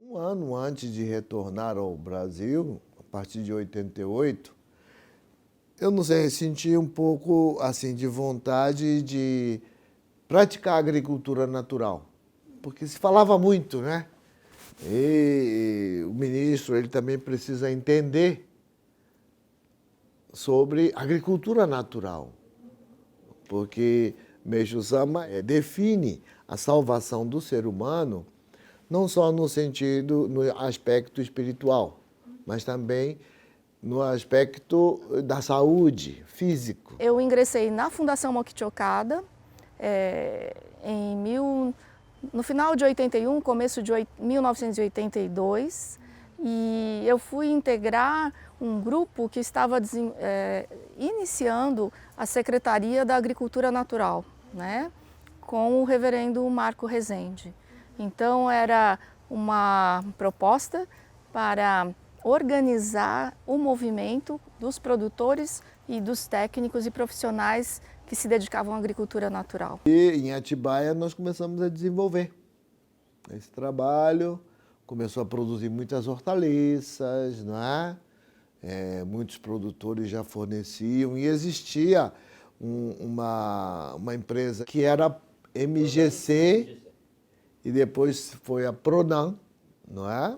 Um ano antes de retornar ao Brasil, a partir de 88, eu não sei, senti um pouco assim de vontade de praticar a agricultura natural, porque se falava muito, né? E o ministro ele também precisa entender sobre agricultura natural, porque Meishu Sama define a salvação do ser humano não só no sentido, no aspecto espiritual, mas também no aspecto da saúde físico. Eu ingressei na Fundação Mokichi Okada no final de 81, começo de 1982, e eu fui integrar um grupo que estava iniciando a Secretaria da Agricultura Natural, né, com o reverendo Marco Rezende. Então era uma proposta para organizar o movimento dos produtores e dos técnicos e profissionais que se dedicavam à agricultura natural. E em Atibaia nós começamos a desenvolver esse trabalho, começou a produzir muitas hortaliças, não é? Muitos produtores já forneciam e existia uma empresa que era MGC e depois foi a Pronan, não é?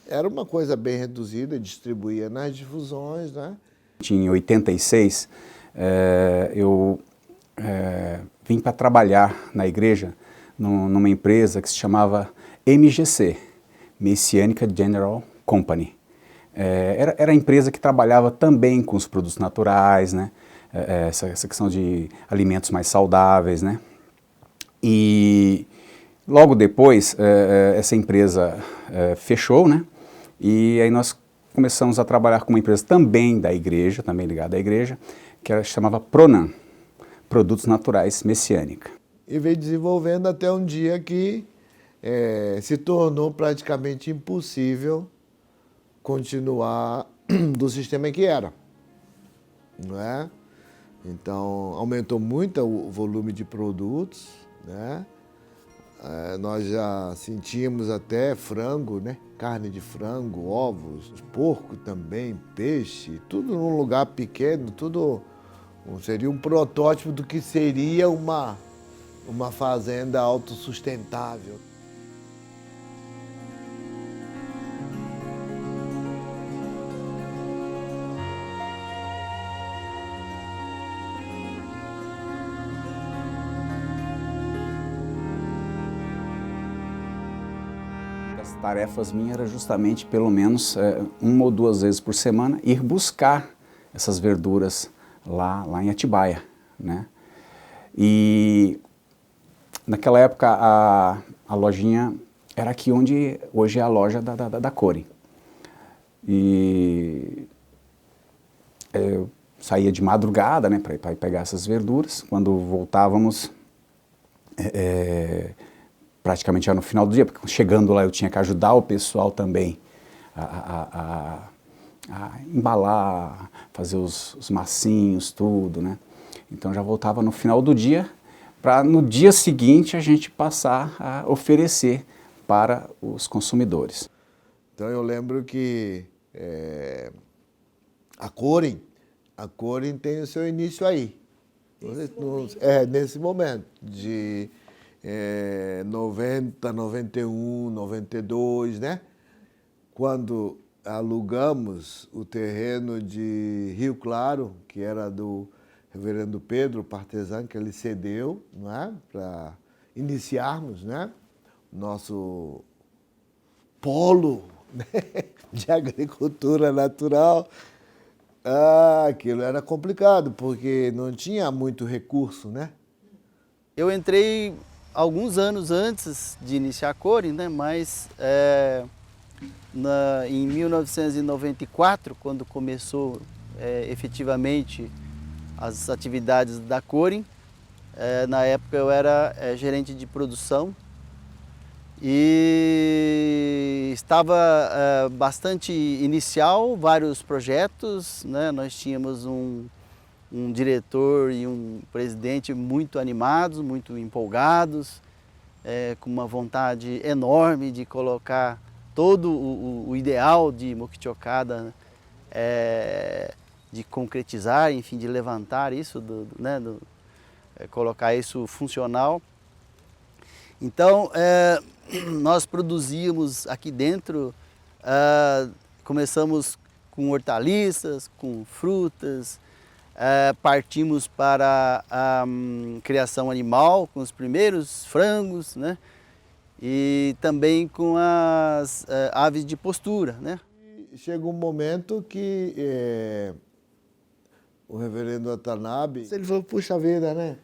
Era uma coisa bem reduzida, distribuía nas difusões, né? Em 86, eu vim para trabalhar na igreja numa empresa que se chamava MGC, Messianic General Company. Era a empresa que trabalhava também com os produtos naturais, né? Essa questão de alimentos mais saudáveis, né? E logo depois, essa empresa fechou, né? E aí nós começamos a trabalhar com uma empresa também da igreja, também ligada à igreja, que ela chamava Pronan, Produtos Naturais Messiânica. E veio desenvolvendo até um dia que se tornou praticamente impossível continuar do sistema que era, não é? Então, aumentou muito o volume de produtos, né? Nós já sentíamos até frango, né? Carne de frango, ovos, porco também, peixe, tudo num lugar pequeno, tudo seria um protótipo do que seria uma fazenda autossustentável. As tarefas minhas era justamente, pelo menos, uma ou duas vezes por semana, ir buscar essas verduras lá em Atibaia, né? E naquela época a lojinha era aqui onde hoje é a loja da Corin. E eu saía de madrugada, né, para ir pegar essas verduras. Quando voltávamos, praticamente já no final do dia, porque chegando lá eu tinha que ajudar o pessoal também a embalar, fazer os massinhos, tudo, né? Então já voltava no final do dia, para no dia seguinte a gente passar a oferecer para os consumidores. Então eu lembro que a Corin tem o seu início aí. Nesse momento de 90, 91, 92, né? Quando alugamos o terreno de Rio Claro, que era do reverendo Pedro Partezan, que ele cedeu, não é? Para iniciarmos, né? Nosso polo, né? De agricultura natural. Aquilo era complicado, porque não tinha muito recurso, né? Eu entrei alguns anos antes de iniciar a Corin, né? Mas em 1994, quando começou efetivamente as atividades da Corin, na época eu era gerente de produção e estava bastante inicial, vários projetos, né? Nós tínhamos um diretor e um presidente muito animados, muito empolgados, com uma vontade enorme de colocar todo o ideal de Mokichokada, né? De concretizar, enfim, de levantar isso, colocar isso funcional. Então, nós produzíamos aqui dentro, começamos com hortaliças, com frutas, partimos para a criação animal, com os primeiros frangos, né? E também com as aves de postura, né? Chega um momento que o reverendo Watanabe, ele falou, puxa vida, né?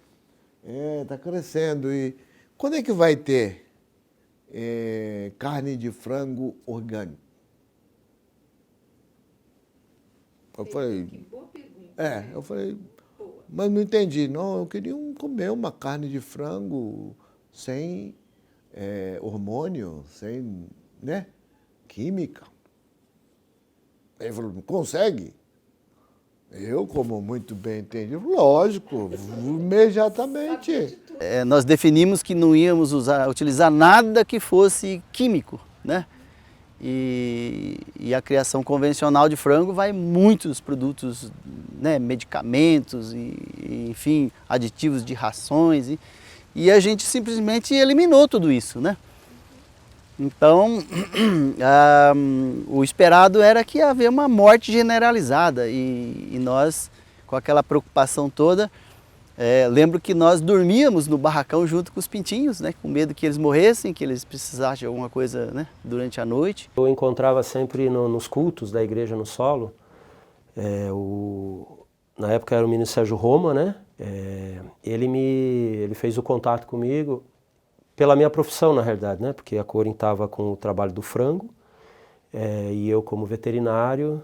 Tá crescendo. E quando é que vai ter carne de frango orgânico? Eu falei, eu falei, mas não entendi. Não, eu queria comer uma carne de frango sem hormônio, sem, né, química. Ele falou, não consegue? Eu, como muito bem entendido, lógico, imediatamente. Nós definimos que não íamos utilizar nada que fosse químico, né? E a criação convencional de frango vai muitos produtos, né, medicamentos, enfim, aditivos de rações, e a gente simplesmente eliminou tudo isso, né? Então, o esperado era que ia haver uma morte generalizada e nós, com aquela preocupação toda, lembro que nós dormíamos no barracão junto com os pintinhos, né, com medo que eles morressem, que eles precisassem de alguma coisa, né, durante a noite. Eu encontrava sempre nos cultos da igreja no solo, na época era o ministro Sérgio Roma, né, ele fez o contato comigo, pela minha profissão, na realidade, né? Porque a Corin estava com o trabalho do frango, e eu como veterinário,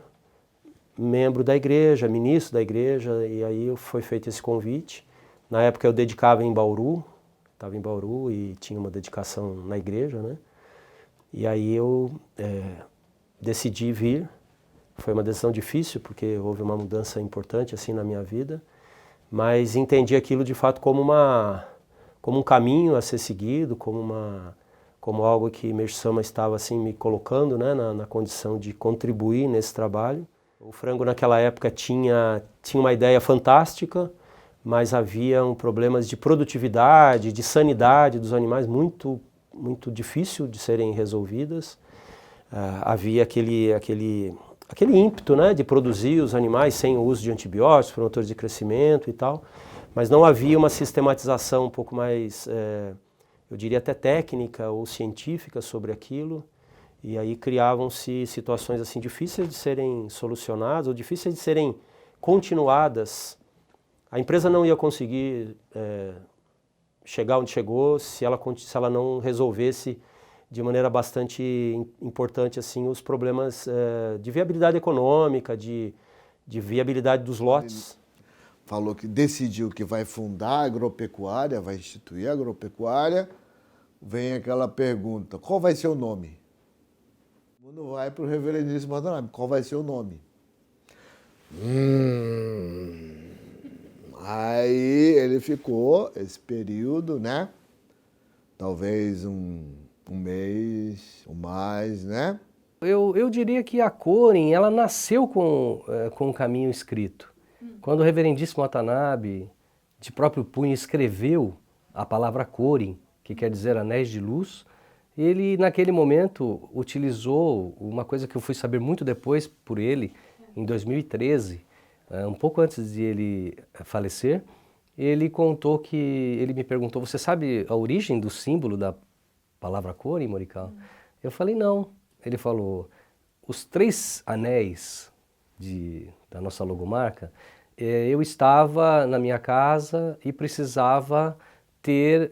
membro da igreja, ministro da igreja, e aí foi feito esse convite. Na época eu dedicava em Bauru, estava em Bauru e tinha uma dedicação na igreja, né? E aí eu decidi vir. Foi uma decisão difícil, porque houve uma mudança importante assim na minha vida, mas entendi aquilo de fato como um caminho a ser seguido, como algo que Meixo Sama estava assim, me colocando, né, na condição de contribuir nesse trabalho. O frango naquela época tinha uma ideia fantástica, mas havia problemas de produtividade, de sanidade dos animais muito, muito difícil de serem resolvidas. Havia aquele ímpeto, né, de produzir os animais sem o uso de antibióticos, promotores de crescimento e tal. Mas não havia uma sistematização um pouco mais, eu diria até técnica ou científica sobre aquilo, e aí criavam-se situações assim difíceis de serem solucionadas ou difíceis de serem continuadas. A empresa não ia conseguir chegar onde chegou se ela não resolvesse de maneira bastante importante assim, os problemas de viabilidade econômica, de viabilidade dos lotes. Falou que decidiu que vai fundar a agropecuária, vai instituir a agropecuária, vem aquela pergunta, qual vai ser o nome? O mundo vai para o reverendíssimo Watanabe, qual vai ser o nome? Aí ele ficou esse período, né? Talvez um mês ou mais, né? Eu diria que a Corin, ela nasceu com um caminho escrito. Quando o reverendíssimo Watanabe, de próprio punho, escreveu a palavra Corin, que quer dizer anéis de luz, ele naquele momento utilizou uma coisa que eu fui saber muito depois por ele, em 2013, um pouco antes de ele falecer. Ele contou que, ele me perguntou, você sabe a origem do símbolo da palavra Corin, Morical? Eu falei, não. Ele falou, os 3 anéis da nossa logomarca, eu estava na minha casa e precisava ter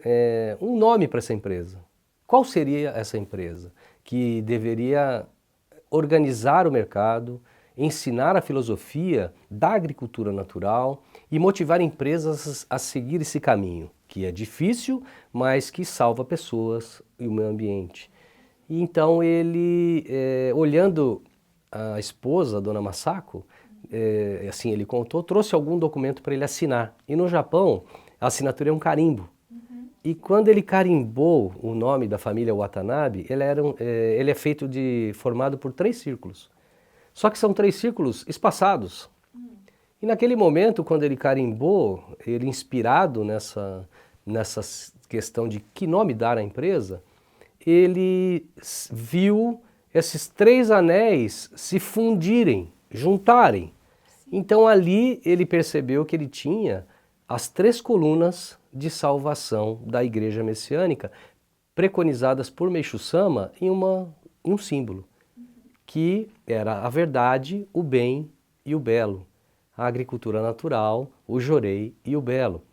um nome para essa empresa. Qual seria essa empresa? Que deveria organizar o mercado, ensinar a filosofia da agricultura natural e motivar empresas a seguir esse caminho, que é difícil, mas que salva pessoas e o meio ambiente. E então ele, olhando a esposa, a dona Masako, assim ele contou, trouxe algum documento para ele assinar. E no Japão, a assinatura é um carimbo. E quando ele carimbou o nome da família Watanabe, ele é formado por 3 círculos. Só que são 3 círculos espaçados. E naquele momento, quando ele carimbou, ele inspirado nessa questão de que nome dar à empresa, ele viu esses 3 anéis se fundirem, juntarem. Então ali ele percebeu que ele tinha as 3 colunas de salvação da Igreja Messiânica, preconizadas por Meishu Sama em um símbolo, que era a verdade, o bem e o belo, a agricultura natural, o jorei e o belo.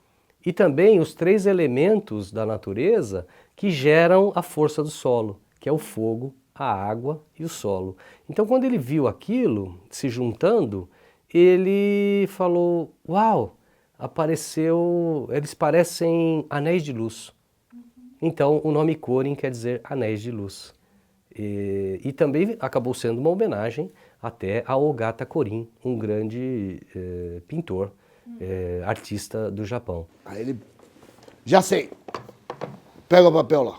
E também os 3 elementos da natureza que geram a força do solo, que é o fogo, a água e o solo. Então quando ele viu aquilo se juntando, ele falou, uau, eles parecem anéis de luz. Então o nome Korin quer dizer anéis de luz. E também acabou sendo uma homenagem até a Ogata Korin, um grande pintor, artista do Japão. Aí ele, já sei, pega o papel lá.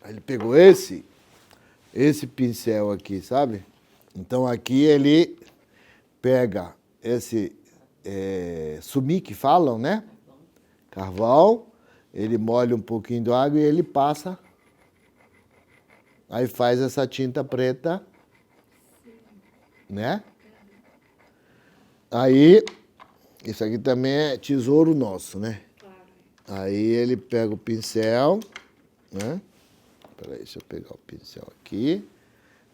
Aí ele pegou esse pincel aqui, sabe? Então aqui ele pega esse sumi que falam, né? Carvão, ele molha um pouquinho de água e ele passa. Aí faz essa tinta preta, né? Aí, isso aqui também é tesouro nosso, né? Aí ele pega o pincel, né? Peraí, deixa eu pegar o pincel aqui.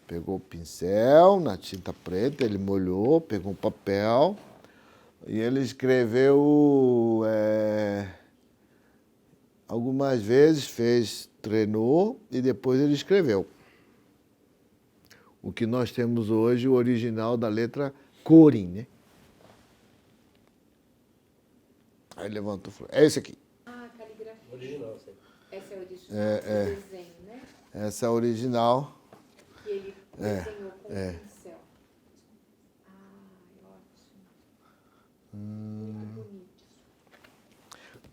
Pegou o pincel na tinta preta, ele molhou, pegou um papel e ele escreveu algumas vezes, treinou e depois ele escreveu. O que nós temos hoje, o original da letra Korin, né? Aí levanta o flor. É esse aqui. Ah, caligrafia. Original, sim. Essa é a original, esse desenho, né? Essa é a original. Que ele desenhou com o pincel. Ótimo. Muito bonito.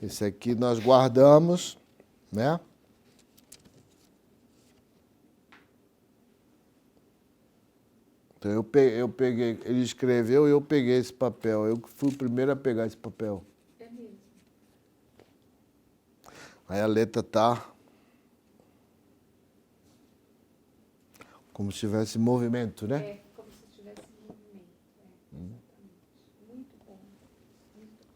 Esse aqui nós guardamos, né? Então eu peguei, ele escreveu e eu peguei esse papel. Eu fui o primeiro a pegar esse papel. É mesmo. Aí a letra tá como se tivesse movimento, né? É como se tivesse movimento. Muito bom. Muito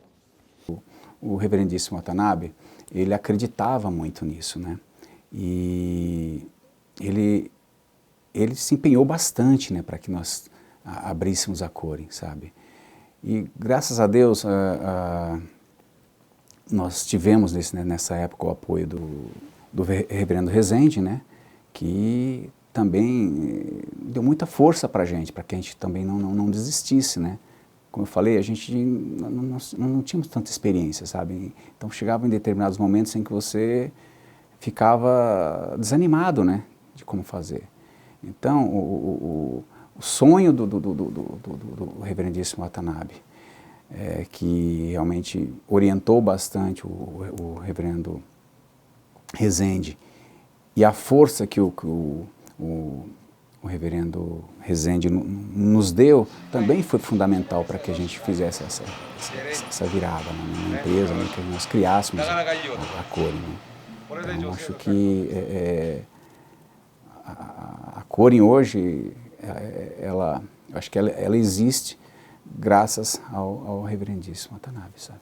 bom. O reverendíssimo Watanabe, ele acreditava muito nisso, né? E ele se empenhou bastante, né, para que nós abríssemos a Korin, sabe? E graças a Deus nós tivemos nessa época o apoio do reverendo Rezende, né, que também deu muita força para a gente que também não desistisse, né? Como eu falei, a gente não tínhamos tanta experiência, sabe? Então chegava em determinados momentos em que você ficava desanimado, né, de como fazer. Então, o sonho do reverendíssimo Watanabe, que realmente orientou bastante o reverendo Rezende, e a força que o reverendo Rezende nos deu, também foi fundamental para que a gente fizesse essa virada, né, na empresa, né, que nós criássemos a Korin, né? Então, acho que a Korin hoje, acho que ela existe graças ao reverendíssimo Watanabe, sabe?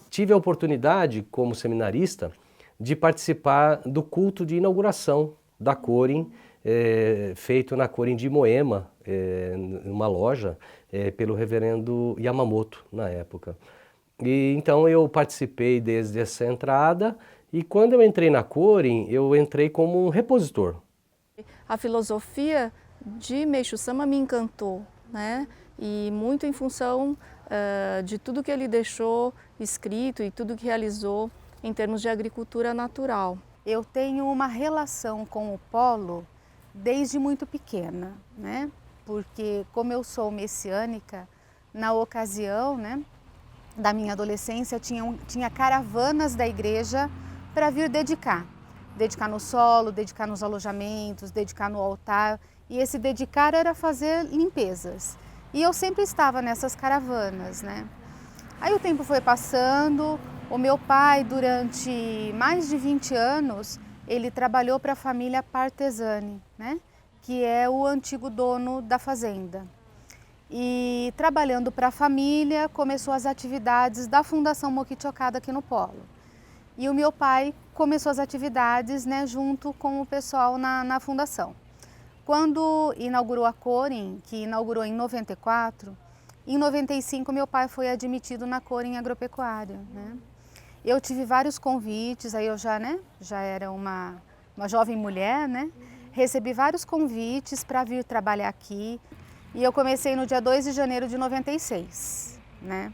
Tive a oportunidade, como seminarista, de participar do culto de inauguração da Korin, feito na Korin de Moema, numa loja, pelo reverendo Yamamoto, na época. E então eu participei desde essa entrada, e quando eu entrei na Korin, eu entrei como um repositor. A filosofia de Meishu Sama me encantou, né? E muito em função de tudo que ele deixou escrito e tudo que realizou em termos de agricultura natural. Eu tenho uma relação com o polo desde muito pequena, né? Porque como eu sou messiânica, na ocasião, né, da minha adolescência tinha caravanas da igreja para vir dedicar. Dedicar no solo, dedicar nos alojamentos, dedicar no altar. E esse dedicar era fazer limpezas. E eu sempre estava nessas caravanas, né? Aí o tempo foi passando, o meu pai, durante mais de 20 anos, ele trabalhou para a família Partesani, né? Que é o antigo dono da fazenda. E trabalhando para a família, começou as atividades da Fundação Mokichokada aqui no Polo. E o meu pai começou as atividades, né, junto com o pessoal na fundação. Quando inaugurou a Corin, que inaugurou em 94, em 95 meu pai foi admitido na Corin Agropecuária, né? Eu tive vários convites, aí eu já era uma jovem mulher, né? Recebi vários convites para vir trabalhar aqui e eu comecei no dia 2 de janeiro de 96, né?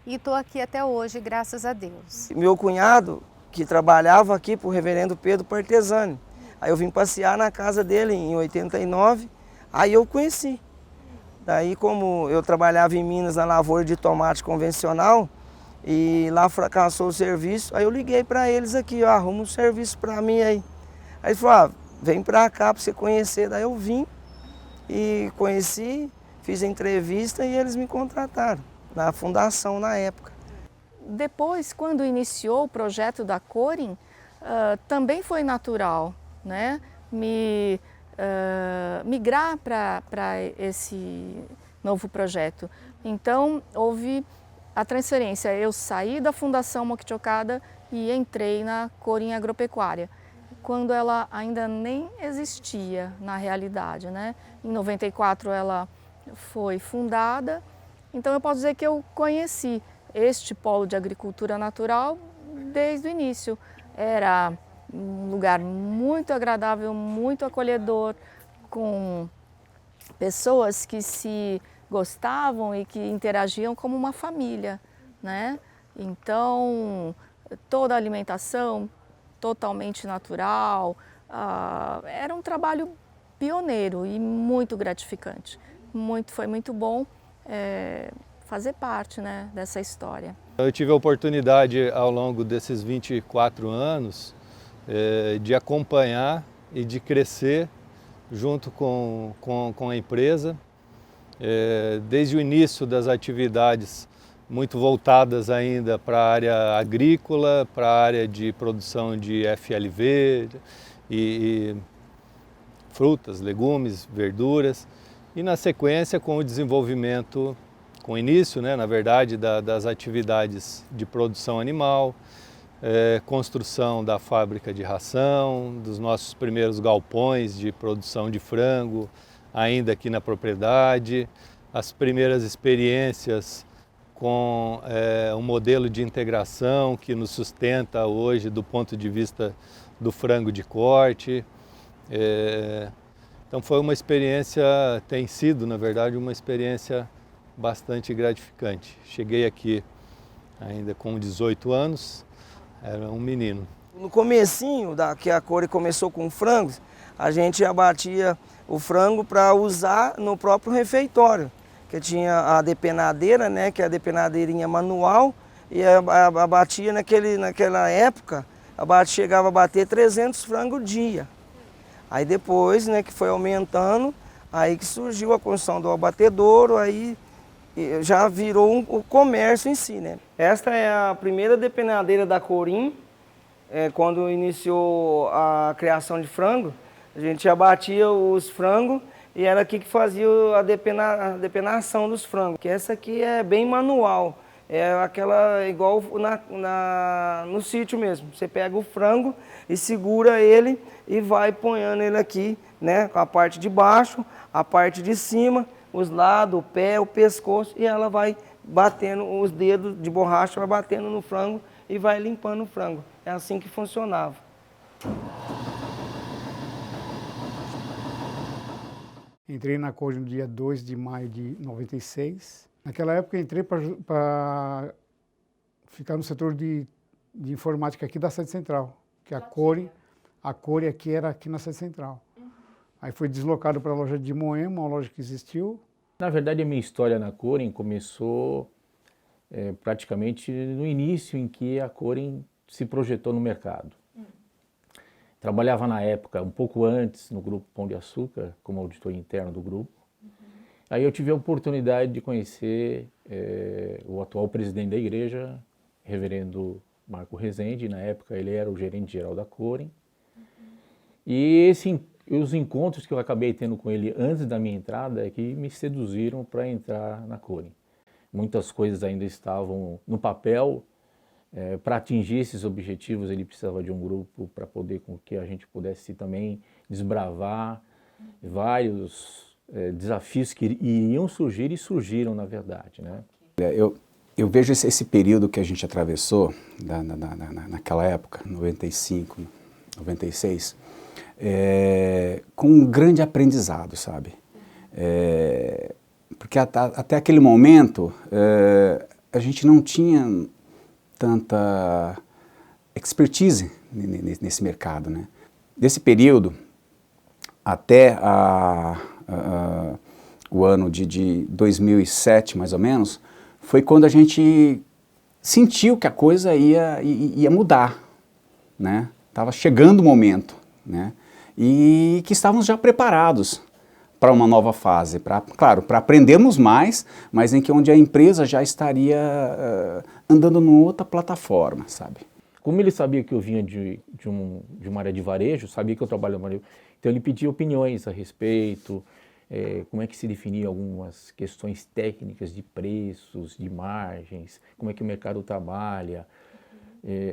E estou aqui até hoje, graças a Deus. Meu cunhado, que trabalhava aqui para o reverendo Pedro Partesani, aí eu vim passear na casa dele em 89, aí eu conheci. Daí, como eu trabalhava em Minas na lavoura de tomate convencional, e lá fracassou o serviço, aí eu liguei para eles aqui, ó, arruma um serviço para mim aí. Aí ele falou, vem para cá para você conhecer. Daí eu vim e conheci, fiz a entrevista e eles me contrataram na fundação na época. Depois, quando iniciou o projeto da Corin, também foi natural, né, migrar para esse novo projeto. Então, houve a transferência. Eu saí da Fundação Mokichokada e entrei na Corin Agropecuária, quando ela ainda nem existia na realidade, né? Em 94 ela foi fundada, então eu posso dizer que eu conheci este polo de agricultura natural desde o início. Era um lugar muito agradável, muito acolhedor, com pessoas que se gostavam e que interagiam como uma família, né? Então, toda a alimentação totalmente natural, era um trabalho pioneiro e muito gratificante. Foi muito bom fazer parte, né, dessa história. Eu tive a oportunidade ao longo desses 24 anos de acompanhar e de crescer junto com a empresa, desde o início das atividades muito voltadas ainda para a área agrícola, para a área de produção de FLV e frutas, legumes, verduras, e na sequência com o desenvolvimento, com o início, né, na verdade, das atividades de produção animal, construção da fábrica de ração, dos nossos primeiros galpões de produção de frango, ainda aqui na propriedade, as primeiras experiências com um modelo de integração que nos sustenta hoje do ponto de vista do frango de corte. Então foi uma experiência, tem sido, na verdade, uma experiência bastante gratificante. Cheguei aqui ainda com 18 anos, era um menino. No comecinho, que a Corin começou com frangos, a gente abatia o frango para usar no próprio refeitório, que tinha a depenadeira, né, que é a depenadeirinha manual, e abatia naquela época, chegava a bater 300 frangos dia. Aí depois, né, que foi aumentando, aí que surgiu a construção do abatedouro, aí já virou o comércio em si, né. Esta é a primeira depenadeira da Corin, quando iniciou a criação de frango, a gente abatia os frangos e era aqui que fazia a depenação dos frangos. Que essa aqui é bem manual, é aquela igual no sítio mesmo. Você pega o frango e segura ele e vai ponhando ele aqui, né, com a parte de baixo, a parte de cima, os lados, o pé, o pescoço, e ela vai batendo os dedos de borracha, vai batendo no frango e vai limpando o frango. É assim que funcionava. Entrei na Corin no dia 2 de maio de 96. Naquela época entrei para ficar no setor de informática aqui da sede central, que a Corin aqui era aqui na sede central. Aí fui deslocado para a loja de Moema, uma loja que existiu. Na verdade, a minha história na Corin começou praticamente no início em que a Corin se projetou no mercado. trabalhava na época, um pouco antes, no Grupo Pão de Açúcar, como auditor interno do grupo. Aí eu tive a oportunidade de conhecer o atual presidente da igreja, reverendo Marco Rezende. Na época ele era o gerente-geral da Coren. E os encontros que eu acabei tendo com ele antes da minha entrada é que me seduziram para entrar na Coren. Muitas coisas ainda estavam no papel. Para atingir esses objetivos ele precisava de um grupo para poder com que a gente pudesse também desbravar vários desafios que iriam surgir e surgiram, na verdade, né? Eu vejo esse período que a gente atravessou, naquela época, 95, 96, com um grande aprendizado, sabe? Porque até aquele momento a gente não tinha tanta expertise nesse mercado, né? Desse período até o ano de 2007, mais ou menos, foi quando a gente sentiu que a coisa ia mudar, né? Estava chegando o momento, né? E que estávamos já preparados para uma nova fase, claro, para aprendermos mais, mas onde a empresa já estaria andando numa outra plataforma, sabe? Como ele sabia que eu vinha de uma área de varejo, sabia que eu trabalhava no varejo, então ele pedia opiniões a respeito, como é que se definia algumas questões técnicas de preços, de margens, como é que o mercado trabalha.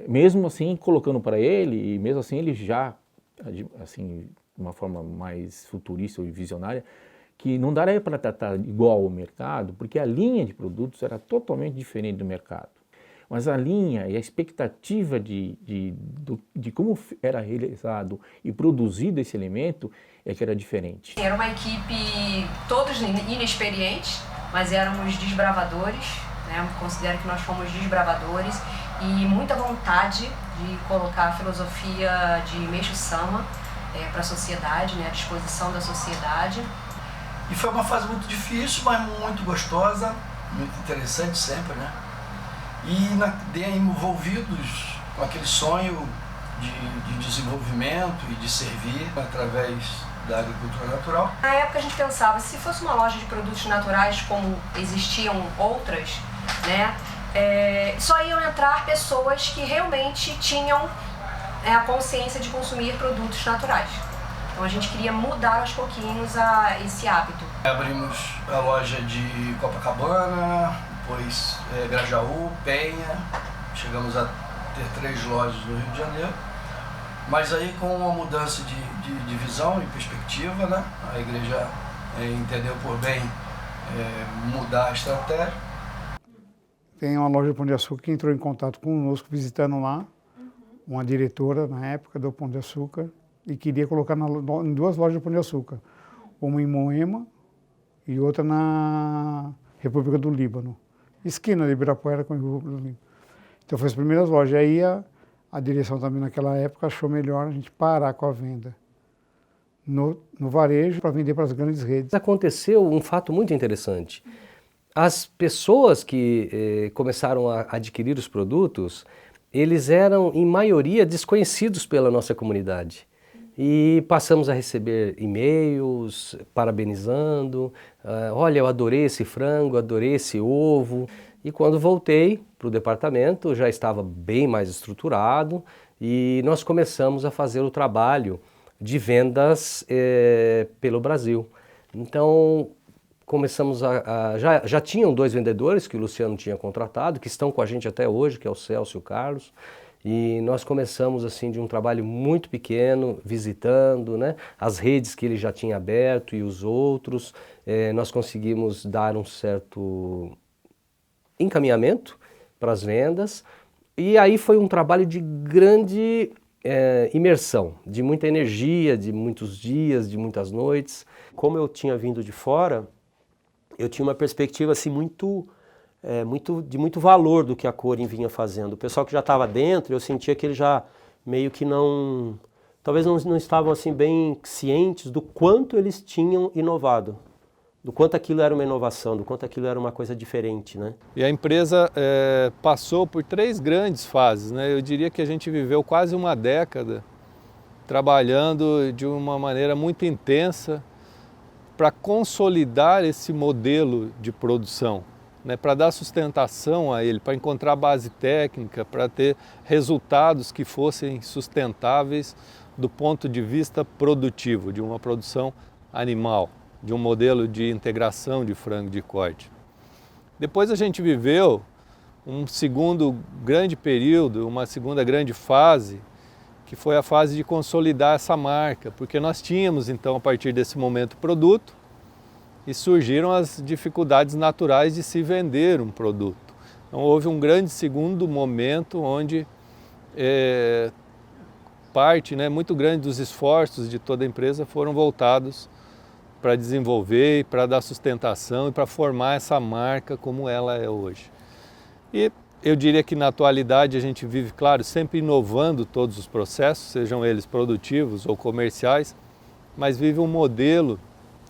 Mesmo assim, colocando para ele, e mesmo assim ele já, assim, de uma forma mais futurista e visionária, que não daria para tratar igual ao mercado, porque a linha de produtos era totalmente diferente do mercado. Mas a linha e a expectativa de como era realizado e produzido esse elemento é que era diferente. Era uma equipe, todos inexperientes, mas éramos desbravadores, né? Considero que nós fomos desbravadores e muita vontade de colocar a filosofia de Meishu Sama para a sociedade, né? À disposição da sociedade. E foi uma fase muito difícil, mas muito gostosa, muito interessante sempre, né? E envolvidos com aquele sonho de desenvolvimento e de servir através da agricultura natural. Na época a gente pensava, se fosse uma loja de produtos naturais como existiam outras, né, só iam entrar pessoas que realmente tinham a consciência de consumir produtos naturais. Então a gente queria mudar aos pouquinhos esse hábito. Abrimos a loja de Copacabana, depois Grajaú, Penha, chegamos a ter 3 lojas no Rio de Janeiro. Mas aí com uma mudança de visão e perspectiva, né, a igreja entendeu por bem mudar a estratégia. Tem uma loja de Pão de Açúcar que entrou em contato conosco visitando lá, uma diretora na época do Pão de Açúcar, e queria colocar em 2 lojas de Pão de Açúcar, uma em Moema e outra na República do Líbano, esquina de Ibirapuera com a República do Líbano. Então foi as primeiras lojas. Aí a direção também naquela época achou melhor a gente parar com a venda no varejo para vender para as grandes redes. Aconteceu um fato muito interessante. As pessoas que começaram a adquirir os produtos, eles eram em maioria desconhecidos pela nossa comunidade. E passamos a receber e-mails parabenizando, olha, eu adorei esse frango, adorei esse ovo. E quando voltei para o departamento, já estava bem mais estruturado e nós começamos a fazer o trabalho de vendas pelo Brasil. Então, começamos já tinham 2 vendedores que o Luciano tinha contratado, que estão com a gente até hoje, que é o Celso e o Carlos. E nós começamos assim de um trabalho muito pequeno, visitando, né, as redes que ele já tinha aberto e os outros. Nós conseguimos dar um certo encaminhamento para as vendas. E aí foi um trabalho de grande imersão, de muita energia, de muitos dias, de muitas noites. Como eu tinha vindo de fora, eu tinha uma perspectiva assim de muito valor do que a Coren vinha fazendo. O pessoal que já estava dentro, eu sentia que eles já meio que talvez não estavam assim bem cientes do quanto eles tinham inovado, do quanto aquilo era uma inovação, do quanto aquilo era uma coisa diferente, né? E a empresa passou por 3 grandes fases, né? Eu diria que a gente viveu quase uma década trabalhando de uma maneira muito intensa para consolidar esse modelo de produção, né, para dar sustentação a ele, para encontrar base técnica, para ter resultados que fossem sustentáveis do ponto de vista produtivo, de uma produção animal, de um modelo de integração de frango de corte. Depois a gente viveu um segundo grande período, uma segunda grande fase, que foi a fase de consolidar essa marca, porque nós tínhamos então a partir desse momento produto e surgiram as dificuldades naturais de se vender um produto. Então houve um grande segundo momento onde parte, né, muito grande dos esforços de toda a empresa foram voltados para desenvolver e para dar sustentação e para formar essa marca como ela é hoje. E eu diria que na atualidade a gente vive, claro, sempre inovando todos os processos, sejam eles produtivos ou comerciais, mas vive um modelo,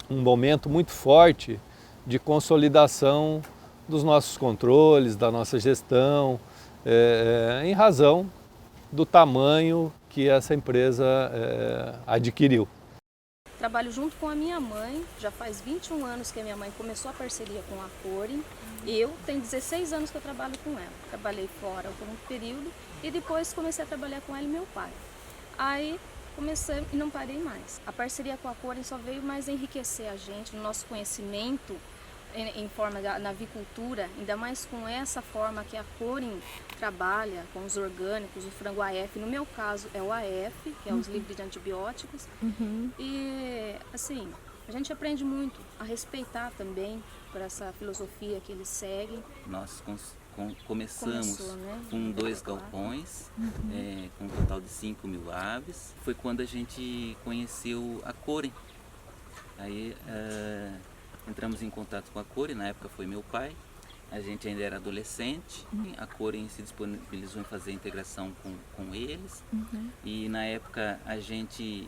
um momento muito forte de consolidação dos nossos controles, da nossa gestão, em razão do tamanho que essa empresa adquiriu. Trabalho junto com a minha mãe, já faz 21 anos que a minha mãe começou a parceria com a Cori. Eu tenho 16 anos que eu trabalho com ela. Trabalhei fora por um período e depois comecei a trabalhar com ela e meu pai. Aí comecei e não parei mais. A parceria com a Cori só veio mais enriquecer a gente, no nosso conhecimento em forma na avicultura, ainda mais com essa forma que a Cori trabalha com os orgânicos, o frango AF, no meu caso é o AF, que é os livres de antibióticos. E assim, a gente aprende muito a respeitar também por essa filosofia que eles seguem. Nós começamos né? com 2 galpões, com um total de 5.000 aves. Foi quando a gente conheceu a Cori. Aí entramos em contato com a Cori, na época foi meu pai. A gente ainda era adolescente, a Cori se disponibilizou em fazer a integração com eles. E na época a gente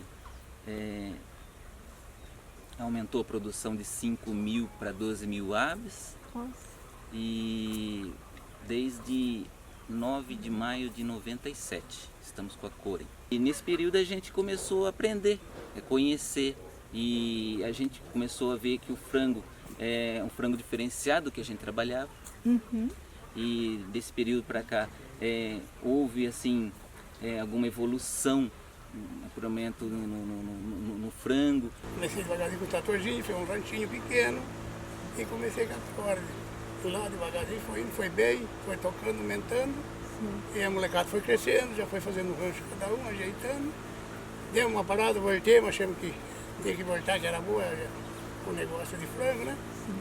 aumentou a produção de 5.000 para 12.000 aves. Nossa. E desde 9 de maio de 97 estamos com a Cori. E nesse período a gente começou a aprender, a conhecer, e a gente começou a ver que o frango é um frango diferenciado que a gente trabalhava. E desse período para cá houve assim alguma evolução, naturalmente no frango. Comecei devagarzinho com o tratorzinho, foi um ranchinho pequeno e comecei com a corda. E lá devagarzinho foi indo, foi bem, foi tocando, aumentando. E a molecada foi crescendo, já foi fazendo um rancho cada um, ajeitando. Deu uma parada, voltei, mas achamos que tinha que voltar, que era boa o negócio de frango, né?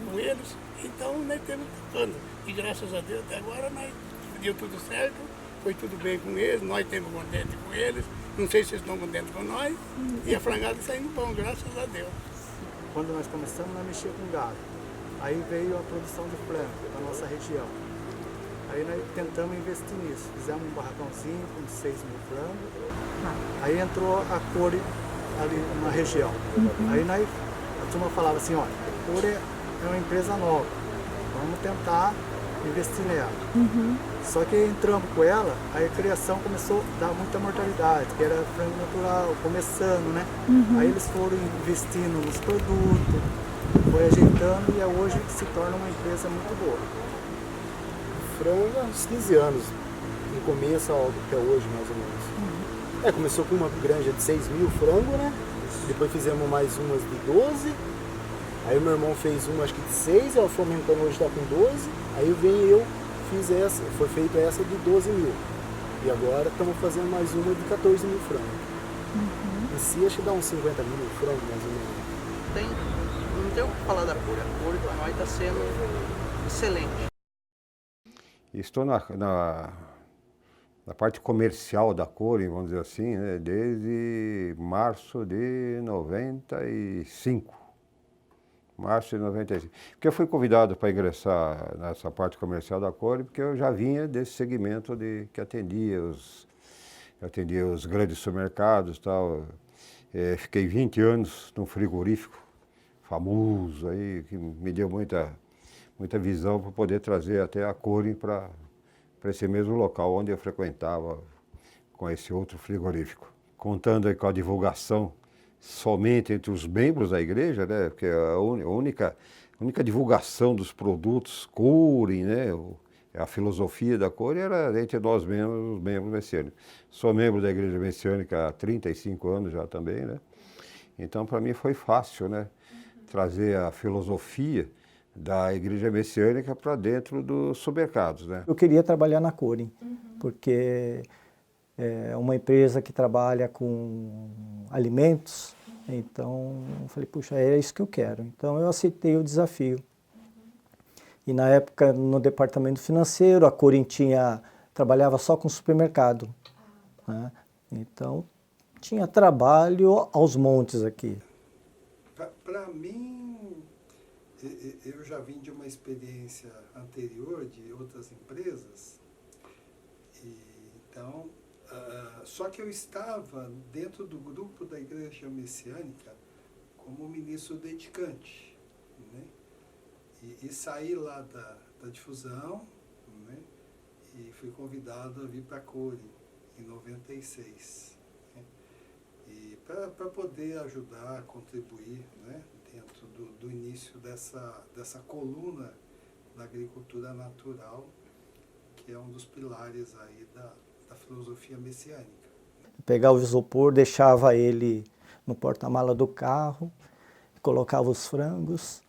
Com eles. Então nós temos tocando. E graças a Deus até agora nós deu tudo certo, foi tudo bem com eles, nós estamos contentes com eles. Não sei se eles estão contentes com nós. E a frangada saindo bom, graças a Deus. Quando nós começamos, nós mexíamos com gado. Aí veio a produção de frango da nossa região. Aí nós tentamos investir nisso. Fizemos um barracãozinho com 6.000 frangos. Aí entrou a Cori ali na região. Aí a turma falava assim, olha, a Cori é uma empresa nova. Vamos tentar investir nela. Só que entramos com ela, aí a criação começou a dar muita mortalidade, que era frango natural, começando, né? Aí eles foram investindo nos produtos, foi ajeitando e hoje se torna uma empresa muito boa. Frango há uns 15 anos, no começo até hoje mais ou menos. Começou com uma granja de 6.000 frangos, né? Depois fizemos mais umas de 12. Aí o meu irmão fez uma acho que de 6, ela foi aumentando, hoje está com 12. Aí eu fiz essa, foi feita essa de 12.000. E agora estamos fazendo mais uma de 14.000 frangos. Em si acho que dá uns 50.000 frangos mais ou menos. Não tem o que falar da Cori. A Cori para nós está sendo excelente. Estou na parte comercial da Cori, vamos dizer assim, né, desde março de 95. Março de 95. Porque eu fui convidado para ingressar nessa parte comercial da Cori, porque eu já vinha desse segmento que atendia os grandes supermercados e tal. Fiquei 20 anos num frigorífico famoso aí, que me deu muita visão para poder trazer até a Cori para esse mesmo local onde eu frequentava com esse outro frigorífico. contando aí com a divulgação somente entre os membros da igreja, né? Porque a única divulgação dos produtos Corin, né? A filosofia da Corin era entre nós mesmos, os membros messiânicos. Sou membro da igreja messiânica há 35 anos já também, né? Então, para mim foi fácil, né? Trazer a filosofia da igreja messiânica para dentro dos supermercados, né? Eu queria trabalhar na Corin, porque é uma empresa que trabalha com alimentos, então eu falei, puxa, é isso que eu quero. Então eu aceitei o desafio. E na época, no departamento financeiro, a Corin trabalhava só com supermercado, né? Então tinha trabalho aos montes aqui. Para mim, eu já vim de uma experiência anterior de outras empresas, então, só que eu estava dentro do grupo da Igreja Messiânica como ministro dedicante, né? E saí lá da difusão, né? E fui convidado a vir para a Corin em 96. Né? E para poder ajudar, contribuir, né? Dentro do início dessa coluna da agricultura natural, que é um dos pilares aí da filosofia messiânica. Pegava o isopor, deixava ele no porta-mala do carro, colocava os frangos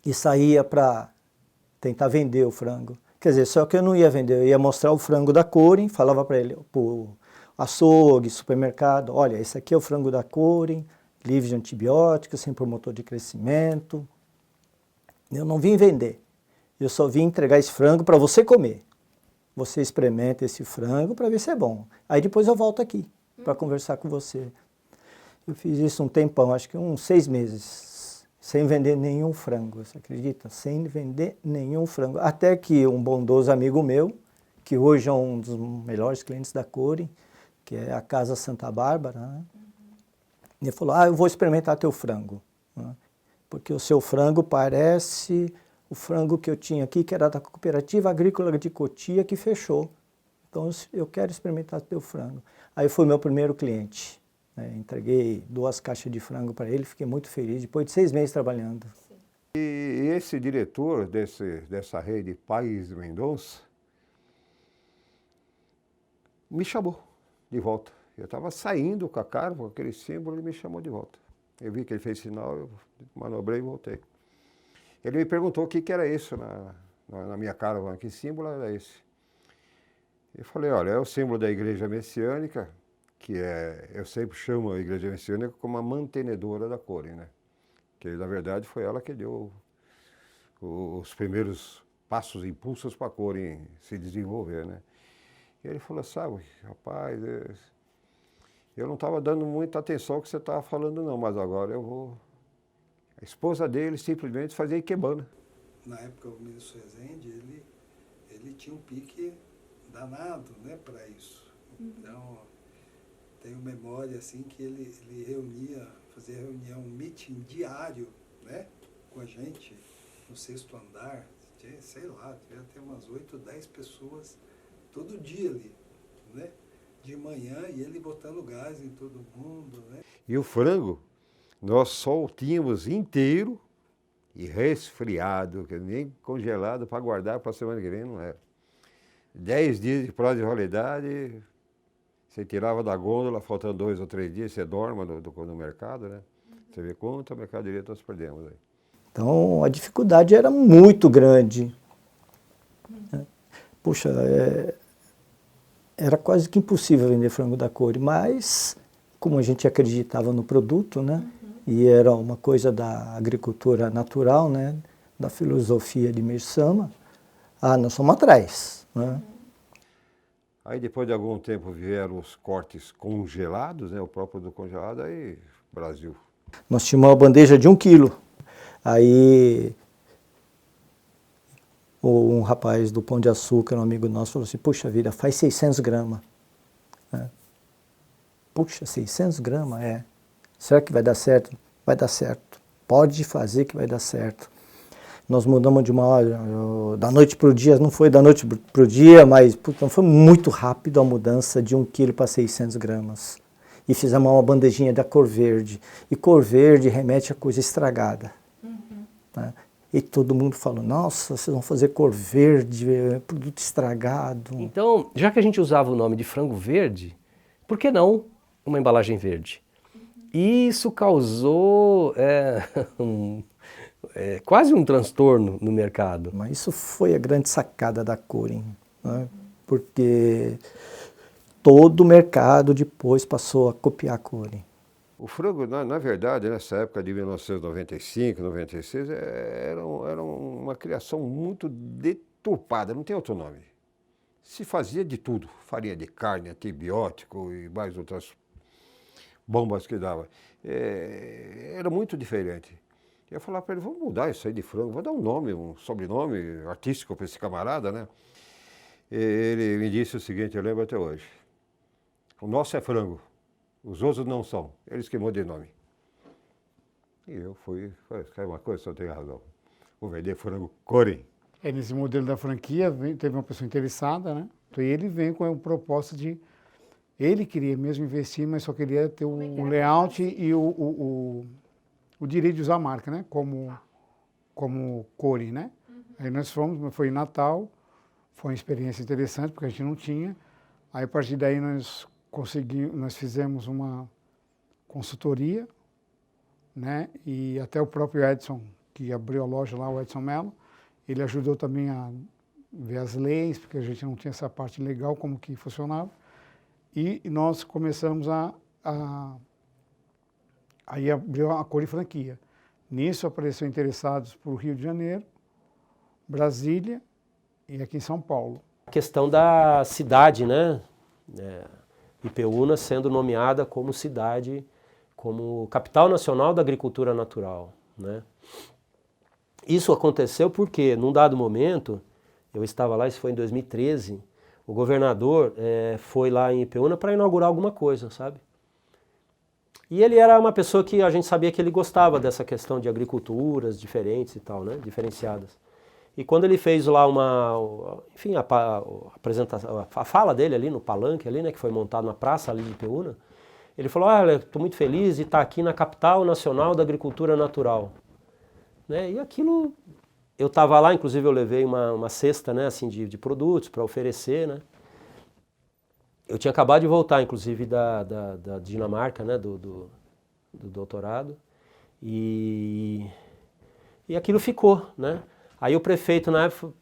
e saía para tentar vender o frango. Quer dizer, só que eu não ia vender, eu ia mostrar o frango da Corin, falava para ele, pro açougue, supermercado, olha, esse aqui é o frango da Corin, livre de antibióticos, sem promotor de crescimento. Eu não vim vender, eu só vim entregar esse frango para você comer. Você experimenta esse frango para ver se é bom. Aí depois eu volto aqui para conversar com você. Eu fiz isso um tempão, acho que uns 6 meses, sem vender nenhum frango, você acredita? Sem vender nenhum frango. Até que um bondoso amigo meu, que hoje é um dos melhores clientes da Corin, que é a Casa Santa Bárbara, né? Ele falou, eu vou experimentar teu frango, né? Porque o seu frango parece o frango que eu tinha aqui, que era da Cooperativa Agrícola de Cotia, que fechou. Então eu quero experimentar teu frango. Aí foi meu primeiro cliente, né? Entreguei 2 caixas de frango para ele, fiquei muito feliz, depois de 6 meses trabalhando. E esse diretor dessa rede Paes Mendonça me chamou de volta. Eu estava saindo com a cara, com aquele símbolo, ele me chamou de volta. Eu vi que ele fez sinal, eu manobrei e voltei. Ele me perguntou o que era isso na minha caravana, que símbolo era esse. Eu falei, olha, é o símbolo da Igreja Messiânica, que eu sempre chamo a Igreja Messiânica como a mantenedora da Corin, né? Que na verdade foi ela que deu os primeiros passos, impulsos para a Corin se desenvolver, né? E ele falou, sabe, rapaz, eu não estava dando muita atenção ao que você estava falando não, mas agora eu vou... A esposa dele simplesmente fazia ikebana. Na época, o ministro Rezende, ele tinha um pique danado, né, para isso. Então, tenho memória assim que ele fazia reunião, um meeting diário, né, com a gente no 6º andar, sei lá, devia ter umas 8 ou 10 pessoas todo dia ali, né, de manhã, e ele botando gás em todo mundo, né. E o frango, nós só o tínhamos inteiro e resfriado, que nem congelado para guardar para a semana que vem, não era. 10 dias de prazo de validade, você tirava da gôndola, faltando 2 ou 3 dias, você dorme no mercado, né? Você vê quanto mercadoria nós perdemos aí. Então a dificuldade era muito grande. Puxa, era quase que impossível vender frango da Corin, mas como a gente acreditava no produto, né? E era uma coisa da agricultura natural, né? Da filosofia de Mirsama, nós fomos atrás, né? Aí depois de algum tempo vieram os cortes congelados, né? O próprio do congelado, aí Brasil. Nós tínhamos uma bandeja de 1 quilo. Aí um rapaz do Pão de Açúcar, um amigo nosso, falou assim, puxa vida, faz 600 gramas. Puxa, 600 gramas, Será que vai dar certo? Vai dar certo. Pode fazer que vai dar certo. Nós mudamos de uma hora, da noite para o dia, não foi da noite para o dia, mas foi muito rápido a mudança de 1 quilo para 600 gramas. E fizemos uma bandejinha da cor verde. E cor verde remete a coisa estragada. Né? E todo mundo falou, nossa, vocês vão fazer cor verde, produto estragado. Então, já que a gente usava o nome de frango verde, por que não uma embalagem verde? E isso causou quase um transtorno no mercado. Mas isso foi a grande sacada da Corin, né? Porque todo o mercado depois passou a copiar a Corin. O frango, na verdade, nessa época de 1995, 96, era uma criação muito deturpada, não tem outro nome. Se fazia de tudo, farinha de carne, antibiótico e mais outras bombas que dava. Era muito diferente. Eu ia falar para ele, vamos mudar isso aí de frango, vou dar um nome, um sobrenome artístico para esse camarada, né? Ele me disse o seguinte, eu lembro até hoje. O nosso é frango, os outros não são. Eles que mudam de nome. E eu fui, é uma coisa, só tem razão. Vou vender frango Corin. Nesse modelo da franquia, teve uma pessoa interessada, né? Então ele vem com a proposta de... Ele queria mesmo investir, mas só queria ter o layout e o direito de usar a marca, né? Como Corin, né? Aí nós fomos, foi em Natal, foi uma experiência interessante, porque a gente não tinha. Aí a partir daí nós fizemos uma consultoria, né? E até o próprio Edson, que abriu a loja lá, o Edson Mello, ele ajudou também a ver as leis, porque a gente não tinha essa parte legal, como que funcionava. E nós começamos aí abriu a Corin franquia. Nisso apareceu interessados por Rio de Janeiro, Brasília e aqui em São Paulo. A questão da cidade, né? Ipeúna sendo nomeada como cidade, como capital nacional da agricultura natural, né? Isso aconteceu porque, num dado momento, eu estava lá, isso foi em 2013, o governador foi lá em Ipeúna para inaugurar alguma coisa, sabe? E ele era uma pessoa que a gente sabia que ele gostava dessa questão de agriculturas diferentes e tal, né? Diferenciadas. E quando ele fez lá enfim, a apresentação, a fala dele ali no palanque, ali, né, que foi montado na praça ali de Ipeúna, ele falou, olha, estou muito feliz de estar aqui na capital nacional da agricultura natural. Né? E aquilo, eu estava lá, inclusive eu levei uma cesta, né, assim, de produtos para oferecer, né? Eu tinha acabado de voltar, inclusive, da Dinamarca, né, do doutorado, e aquilo ficou, né? Aí o prefeito, na época,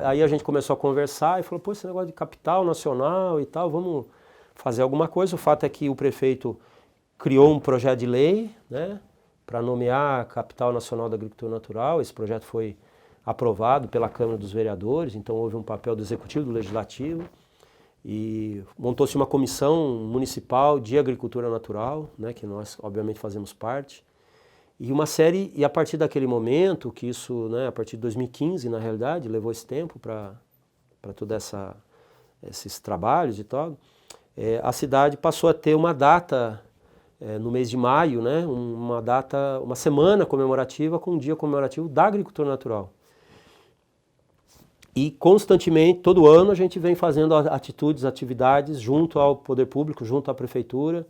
aí a gente começou a conversar e falou, pô, esse negócio de capital nacional e tal, vamos fazer alguma coisa. O fato é que o prefeito criou um projeto de lei, né, para nomear a capital nacional da agricultura natural. Esse projeto foi aprovado pela Câmara dos Vereadores, então houve um papel do Executivo, do Legislativo, e montou-se uma comissão municipal de agricultura natural, né, que nós obviamente fazemos parte, e uma série, e a partir daquele momento, que isso, né, a partir de 2015 na realidade, levou esse tempo para todos esses trabalhos e tal, a cidade passou a ter uma data no mês de maio, né, uma semana comemorativa com um dia comemorativo da agricultura natural. E constantemente, todo ano, a gente vem fazendo atividades junto ao poder público, junto à prefeitura,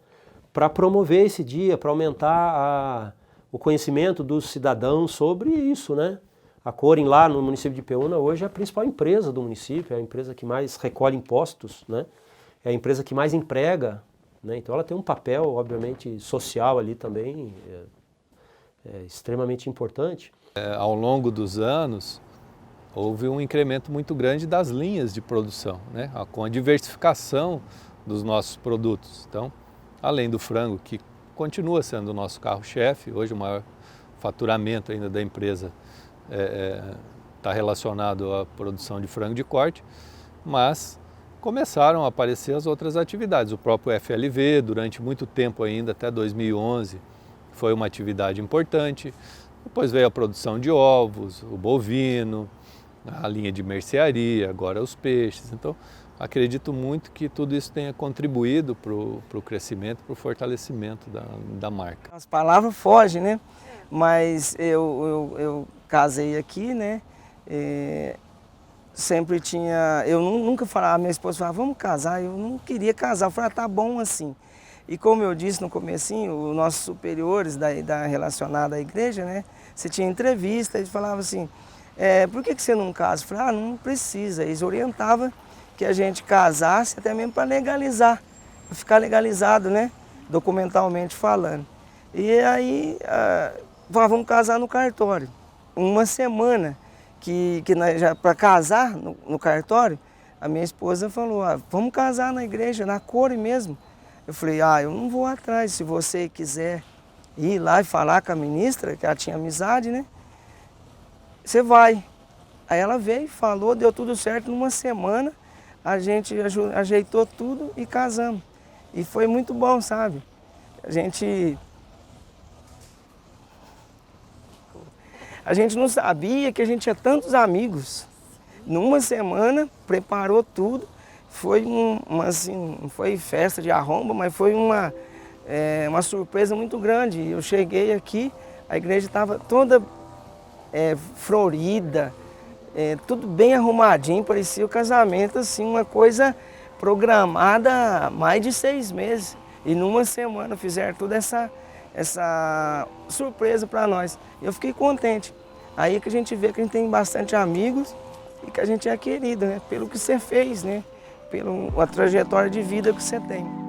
para promover esse dia, para aumentar o conhecimento dos cidadãos sobre isso, né? A Corin lá no município de Ipeúna hoje é a principal empresa do município, é a empresa que mais recolhe impostos, né? É a empresa que mais emprega, né? Então ela tem um papel, obviamente, social ali também, extremamente importante. Ao longo dos anos, houve um incremento muito grande das linhas de produção, né? Com a diversificação dos nossos produtos. Então, além do frango, que continua sendo o nosso carro-chefe, hoje o maior faturamento ainda da empresa está relacionado à produção de frango de corte, mas começaram a aparecer as outras atividades. O próprio FLV, durante muito tempo ainda, até 2011, foi uma atividade importante. Depois veio a produção de ovos, o bovino, a linha de mercearia, agora os peixes. Então, acredito muito que tudo isso tenha contribuído para o crescimento, para o fortalecimento da marca. As palavras fogem, né? Mas eu casei aqui, né? Sempre tinha, eu nunca falava, minha esposa falava, vamos casar, eu não queria casar, eu falava, tá bom assim. E como eu disse no comecinho, os nossos superiores relacionada à igreja, né? Você tinha entrevista, eles falavam assim, por que você não casa? Eu falei, não precisa. Eles orientavam que a gente casasse até mesmo para legalizar, para ficar legalizado, né? Documentalmente falando. E aí, vamos casar no cartório. Uma semana que já para casar no cartório, a minha esposa falou, vamos casar na igreja, na Core mesmo. Eu falei, eu não vou atrás, se você quiser ir lá e falar com a ministra, que ela tinha amizade, né? Você vai. Aí ela veio, falou, deu tudo certo, numa semana a gente ajeitou tudo e casamos. E foi muito bom, sabe? A gente não sabia que a gente tinha tantos amigos. Numa semana, preparou tudo. Foi assim, não foi festa de arromba, mas foi uma surpresa muito grande. Eu cheguei aqui, a igreja estava toda florida, tudo bem arrumadinho, parecia o casamento, assim, uma coisa programada há mais de 6 meses. E numa semana fizeram toda essa surpresa para nós. Eu fiquei contente. Aí é que a gente vê que a gente tem bastante amigos e que a gente é querido, né? Pelo que você fez, né? Pela trajetória de vida que você tem.